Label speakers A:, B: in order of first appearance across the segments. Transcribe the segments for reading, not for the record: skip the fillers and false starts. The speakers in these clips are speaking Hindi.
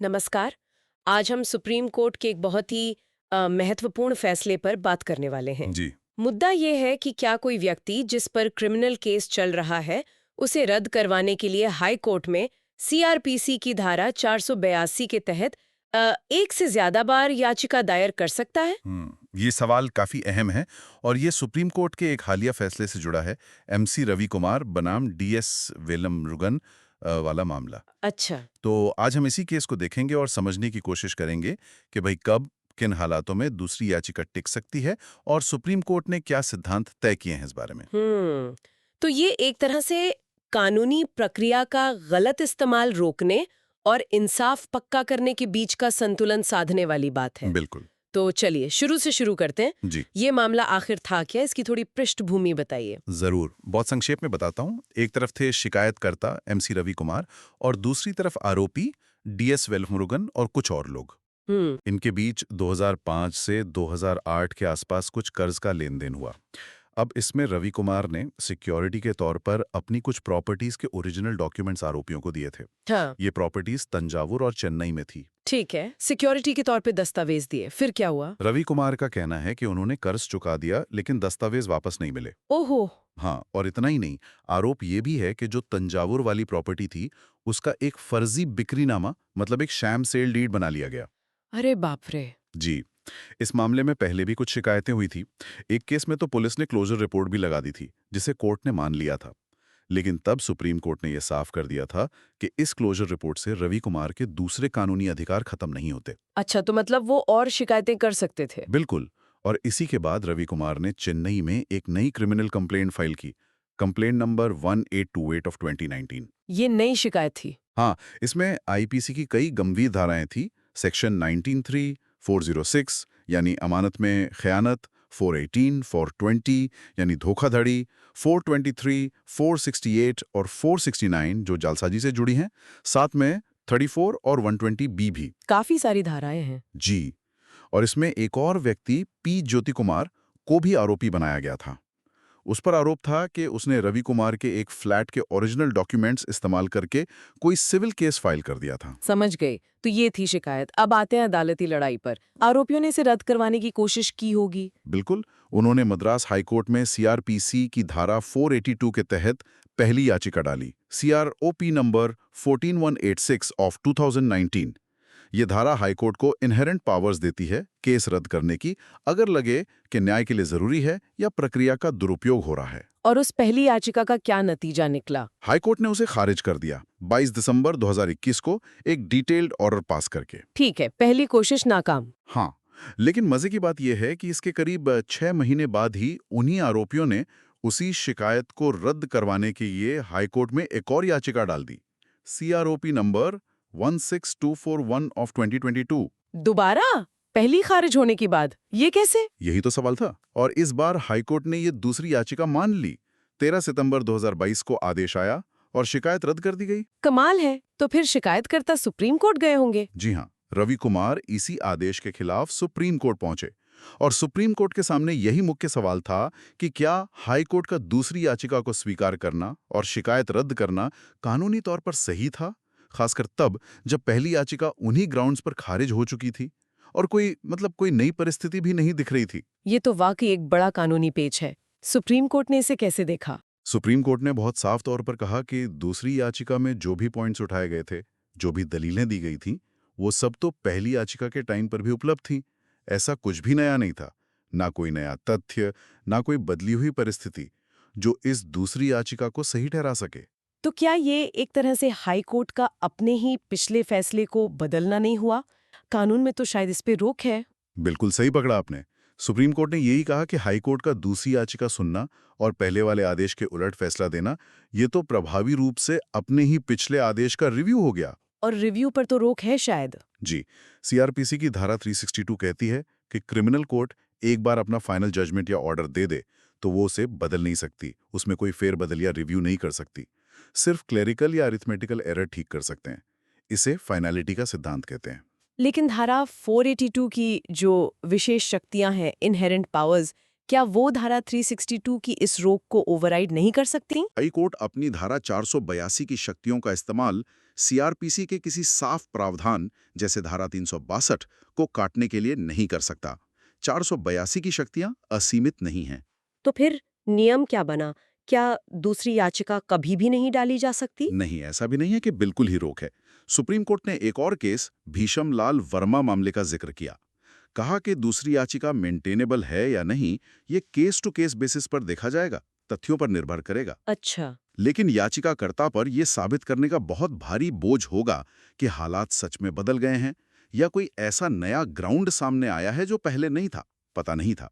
A: नमस्कार। आज हम सुप्रीम कोर्ट के एक बहुत ही महत्वपूर्ण फैसले पर बात करने वाले हैं।
B: जी।
A: मुद्दा ये है कि क्या कोई व्यक्ति जिस पर क्रिमिनल केस चल रहा है उसे रद्द करवाने के लिए हाई कोर्ट में सीआरपीसी की धारा 482 के तहत एक से ज्यादा बार याचिका दायर कर सकता है?
B: ये सवाल काफी अहम है और ये सुप्रीम कोर्ट के एक हालिया फैसले से जुड़ा है। एमसी रवि कुमार बनाम डीएस वेलमुरुगन वाला मामला।
A: अच्छा।
B: तो आज हम इसी केस को देखेंगे और समझने की कोशिश करेंगे कि भाई कब किन हालातों में दूसरी याचिका टिक सकती है और सुप्रीम कोर्ट ने क्या सिद्धांत तय किए हैं इस बारे में।
A: तो ये एक तरह से कानूनी प्रक्रिया का गलत इस्तेमाल रोकने और इंसाफ पक्का करने के बीच का संतुलन साधने वाली बात है।
B: बिल्कुल।
A: तो चलिए शुरू से शुरू करते हैं।
B: जी
A: ये मामला आखिर था क्या, इसकी थोड़ी पृष्ठभूमि बताइए।
B: जरूर, बहुत संक्षेप में बताता हूँ। एक तरफ थे शिकायतकर्ता एमसी रवि कुमार और दूसरी तरफ आरोपी डीएस वेलमुरुगन और कुछ और लोग।
A: हम्म।
B: इनके बीच 2005 से 2008 के आसपास कुछ कर्ज का लेन देन हुआ। अब इसमें रवि कुमार ने सिक्योरिटी के तौर पर अपनी कुछ प्रॉपर्टीज के ओरिजिनल डॉक्यूमेंट्स आरोपियों को दिए थे।
A: हाँ।
B: ये प्रॉपर्टीज तंजावुर और चेन्नई में थी।
A: ठीक है, सिक्योरिटी के तौर पे दस्तावेज दिए, फिर क्या हुआ?
B: रवि कुमार का कहना है कि उन्होंने कर्ज चुका दिया लेकिन दस्तावेज वापस नहीं मिले।
A: ओहो।
B: हाँ, और इतना ही नहीं, आरोप ये भी है कि जो तंजावुर वाली प्रॉपर्टी थी उसका एक फर्जी बिक्रीनामा, मतलब एक शैम सेल डीड बना लिया गया।
A: अरे बाप रे।
B: जी। इस मामले में पहले भी कुछ शिकायतें हुई थी। एक केस में तो पुलिस ने क्लोजर रिपोर्ट भी लगा दी थी, जिसे कोर्ट ने मान लिया था। लेकिन तब सुप्रीम कोर्ट ने यह साफ कर दिया था कि इस क्लोजर रिपोर्ट से रवि कुमार के दूसरे कानूनी अधिकार खत्म नहीं होते।
A: अच्छा, तो मतलब वो और शिकायतें कर सकते थे?
B: बिल्कुल। और इसी के बाद रवि कुमार ने चेन्नई में एक नई क्रिमिनल कंप्लेंट फाइल की, कंप्लेंट नंबर 1828 ऑफ 2019।
A: ये नई शिकायत थी?
B: हाँ, इसमें आईपीसी की कई गंभीर धाराएं थी। सेक्शन 193, 406 यानी अमानत में खयानत, 418, 420 यानी धोखाधड़ी, 423, 468 और 469 जो जालसाजी से जुड़ी हैं, साथ में 34 और 120 बी भी।
A: काफी सारी धाराएं हैं।
B: जी। और इसमें एक और व्यक्ति पी ज्योति कुमार को भी आरोपी बनाया गया था। उस पर आरोप था कि उसने रवि कुमार के एक फ्लैट के ओरिजिनल डॉक्यूमेंट्स इस्तेमाल करके कोई सिविल केस फाइल कर दिया था।
A: समझ गए। तो ये थी शिकायत। अब आते हैं अदालती लड़ाई पर। आरोपियों ने इसे रद्द करवाने की कोशिश की होगी।
B: बिल्कुल। उन्होंने मद्रास हाईकोर्ट में सीआरपीसी की धारा 482 के तहत पहली याचिका डाली, सीआरओपी नंबर 14186 ऑफ 2019। ये धारा हाईकोर्ट को इनहेरेंट पावर्स देती है केस रद्द करने की, अगर लगे कि न्याय के लिए जरूरी है या प्रक्रिया का दुरुपयोग हो रहा है।
A: और उस पहली याचिका का क्या नतीजा निकला?
B: हाईकोर्ट ने उसे खारिज कर दिया 22 दिसंबर 2021 को, एक डिटेल्ड ऑर्डर पास करके।
A: ठीक है, पहली कोशिश नाकाम।
B: हाँ, लेकिन मजे की बात यह है कि इसके करीब 6 महीने बाद ही उन्हीं आरोपियों ने उसी शिकायत को रद्द करवाने के लिए हाईकोर्ट में एक और याचिका डाल दी, सीआरओपी नंबर 16241 ऑफ 2022।
A: दोबारा? पहली खारिज होने के बाद? ये कैसे?
B: यही तो सवाल था। और इस बार हाईकोर्ट ने ये दूसरी याचिका मान ली। 13 सितंबर 2022 को आदेश आया और शिकायत रद्द कर दी गई।
A: कमाल है। तो फिर शिकायतकर्ता सुप्रीम कोर्ट गए होंगे?
B: जी हाँ, रवि कुमार इसी आदेश के खिलाफ सुप्रीम कोर्ट पहुंचे और सुप्रीम कोर्ट के सामने यही मुख्य सवाल था कि क्या हाई कोर्ट का दूसरी याचिका को स्वीकार करना और शिकायत रद्द करना कानूनी तौर पर सही था, खासकर तब जब पहली याचिका उन्हीं ग्राउंड्स पर खारिज हो चुकी थी और कोई नई परिस्थिति भी नहीं दिख रही थी।
A: ये तो वाकई एक बड़ा कानूनी पेच है। सुप्रीम कोर्ट ने इसे कैसे देखा?
B: सुप्रीम कोर्ट ने बहुत साफ तौर पर कहा कि दूसरी याचिका में जो भी पॉइंट्स उठाए गए थे, जो भी दलीलें दी गई थीं, वो सब तो पहली याचिका के टाइम पर भी उपलब्ध थीं। ऐसा कुछ भी नया नहीं था, ना कोई नया तथ्य, ना कोई बदली हुई परिस्थिति जो इस दूसरी याचिका को सही ठहरा सके।
A: तो क्या ये एक तरह से हाई कोर्ट का अपने ही पिछले फैसले को बदलना नहीं हुआ? कानून में तो शायद इस पे रोक है।
B: बिल्कुल सही पकड़ा आपने। सुप्रीम कोर्ट ने यही कहा कि हाई कोर्ट का दूसरी याचिका सुनना और पहले वाले आदेश के उलट फैसला देना, ये तो प्रभावी रूप से अपने ही पिछले आदेश का रिव्यू हो गया।
A: और रिव्यू पर तो रोक है शायद।
B: जी। सीआरपीसी की धारा 362 कहती है कि क्रिमिनल कोर्ट एक बार अपना फाइनल जजमेंट या ऑर्डर दे दे तो वो उसे बदल नहीं सकती, उसमें कोई फेरबदल या रिव्यू नहीं कर सकती। सिर्फ क्लेरिकल या अरिथमेटिकल एरर ठीक कर सकते हैं। इसे फाइनलिटी का सिद्धांत कहते हैं।
A: लेकिन धारा 482 की जो विशेष शक्तियां हैं, इनहेरेंट पावर्स, क्या वो धारा 362 की इस रोक को ओवरराइड नहीं कर सकती?
B: हाई कोर्ट अपनी धारा 482 की शक्तियों का इस्तेमाल सीआरपीसी के किसी साफ प्रावधान जैसे धारा 362 को काटने के लिए नहीं कर सकता। 482 की शक्तियां असीमित नहीं हैं।
A: तो फिर नियम क्या बना? क्या दूसरी याचिका कभी भी नहीं डाली जा सकती?
B: नहीं, ऐसा भी नहीं है कि बिल्कुल ही रोक है। सुप्रीम कोर्ट ने एक और केस भीषम लाल वर्मा मामले का जिक्र किया। कहा कि दूसरी याचिका मेंटेनेबल है या नहीं, ये केस टू केस बेसिस पर देखा जाएगा, तथ्यों पर निर्भर करेगा।
A: अच्छा।
B: लेकिन याचिकाकर्ता पर यह साबित करने का बहुत भारी बोझ होगा कि हालात सच में बदल गए हैं या कोई ऐसा नया ग्राउंड सामने आया है जो पहले नहीं था, पता नहीं था।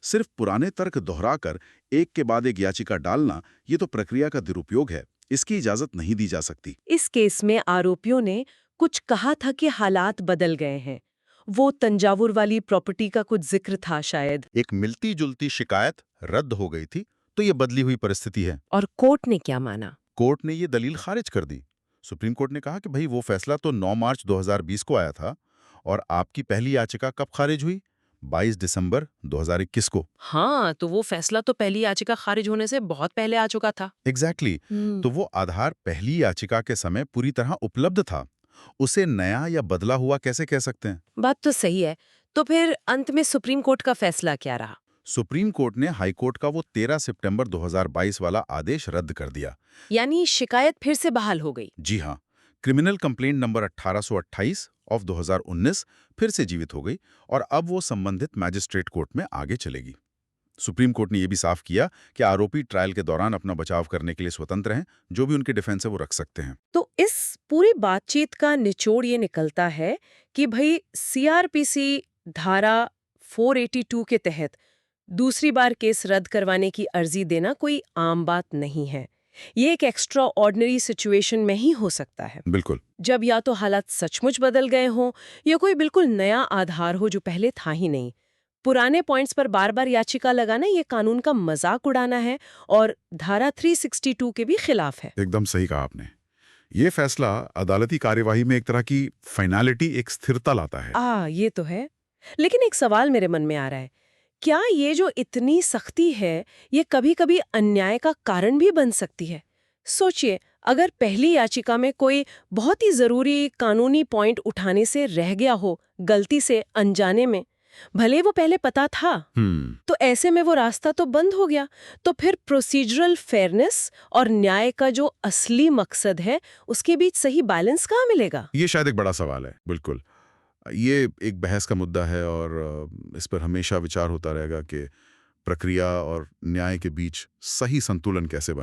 B: सिर्फ पुराने तर्क दोहराकर एक के बाद एक याचिका डालना, ये तो प्रक्रिया का दुरुपयोग है। इसकी इजाजत नहीं दी जा सकती।
A: इस केस में आरोपियों ने कुछ कहा था कि हालात बदल गए हैं। वो तंजावुर वाली प्रॉपर्टी का कुछ जिक्र था शायद।
B: एक मिलती जुलती शिकायत रद्द हो गई थी, तो ये बदली हुई परिस्थिति है।
A: और कोर्ट ने क्या माना?
B: कोर्ट ने ये दलील खारिज कर दी। सुप्रीम कोर्ट ने कहा कि भाई वो फैसला तो 9 मार्च 2020 को आया था और आपकी पहली याचिका कब खारिज हुई? 22 दिसंबर 2021 को।
A: हाँ, तो वो फैसला तो पहली याचिका खारिज होने से बहुत पहले आ चुका था।
B: एग्जैक्टली। तो वो आधार पहली याचिका के समय पूरी तरह उपलब्ध था। उसे नया या बदला हुआ कैसे कह सकते हैं?
A: बात तो सही है। तो फिर अंत में सुप्रीम कोर्ट का फैसला क्या रहा?
B: सुप्रीम कोर्ट ने हाई कोर्ट का वो 13 सितंबर 2022 वाला आदेश रद्द कर दिया।
A: यानी शिकायत फिर से बहाल हो गई।
B: जी हाँ, क्रिमिनल कंप्लेंट नंबर 1828 ऑफ 2019 फिर से जीवित हो गई और अब वो संबंधित मैजिस्ट्रेट कोर्ट में आगे चलेगी। सुप्रीम कोर्ट ने यह भी साफ किया कि आरोपी ट्रायल के दौरान अपना बचाव करने के लिए स्वतंत्र हैं, जो भी उनके डिफेंस है वो रख सकते हैं।
A: तो इस पूरी बातचीत का निचोड़ ये निकलता है कि भाई सीआरपीसी धारा 482 के तहत दूसरी बार केस रद्द करवाने की अर्जी देना कोई आम बात नहीं है। ये एक एक्स्ट्रा ऑर्डिनरी सिचुएशन में ही हो सकता है,
B: बिल्कुल।
A: जब या तो हालात सचमुच बदल गए हों या कोई बिल्कुल नया आधार हो जो पहले था ही नहीं। पुराने पॉइंट्स पर बार बार याचिका लगाना ये कानून का मजाक उड़ाना है और धारा 362 के भी खिलाफ है।
B: एकदम सही कहा आपने। ये फैसला अदालती कार्यवाही में एक तरह की फाइनलिटी, एक स्थिरता लाता है।
A: ये तो है। लेकिन एक सवाल मेरे मन में आ रहा है, क्या ये जो इतनी सख्ती है, ये कभी-कभी अन्याय का कारण भी बन सकती है? सोचिए, अगर पहली याचिका में कोई बहुत ही जरूरी कानूनी पॉइंट उठाने से रह गया हो, गलती से अनजाने में, भले वो पहले पता था, तो ऐसे में वो रास्ता तो बंद हो गया। तो फिर प्रोसीजरल फेयरनेस और न्याय का जो असली मकसद है, उसके बीच सही बैलेंस कहाँ मिलेगा?
B: ये शायद एक बड़ा सवाल है। बिल्कुल, ये एक बहस का मुद्दा है और इस पर हमेशा विचार होता रहेगा कि प्रक्रिया और न्याय के बीच सही संतुलन कैसे बने।